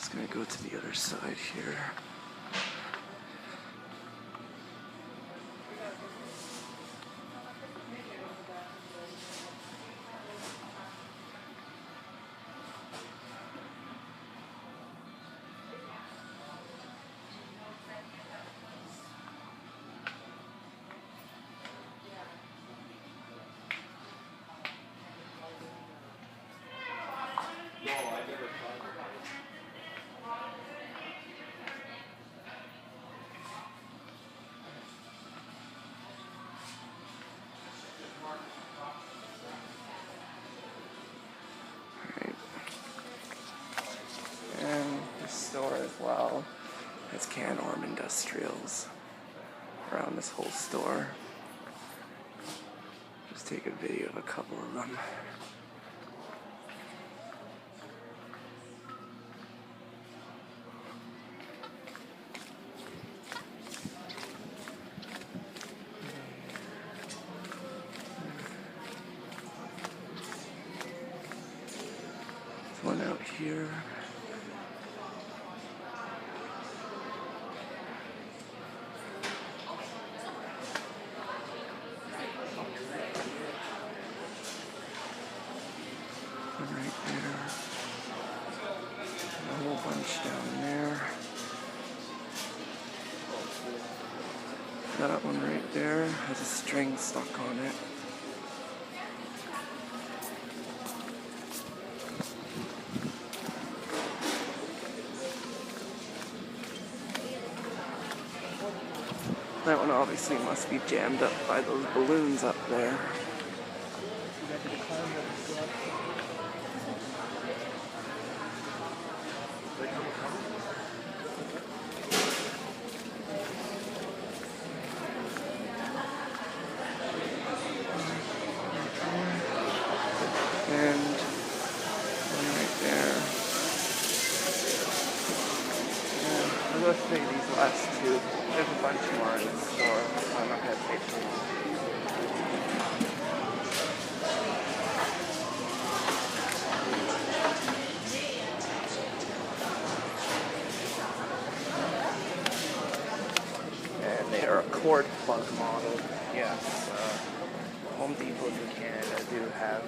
Just gonna go to the other side here. And the store as well has Can-Orm Industrials around this whole store. Just take a video of a couple of them. There's one out here. One right there. A whole bunch down there. That one right there has a string stuck on it. That one obviously must be jammed up by those balloons up there. And one right there. And I'm going to say these last two. There's a bunch more in the store, so I'm not going to take too long. And they are a cord plug model. Yes, Home Depots in Canada do have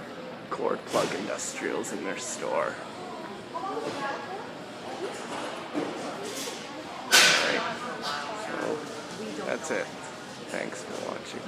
cord plug industrials in their store. Alright, so that's it. Thanks for watching.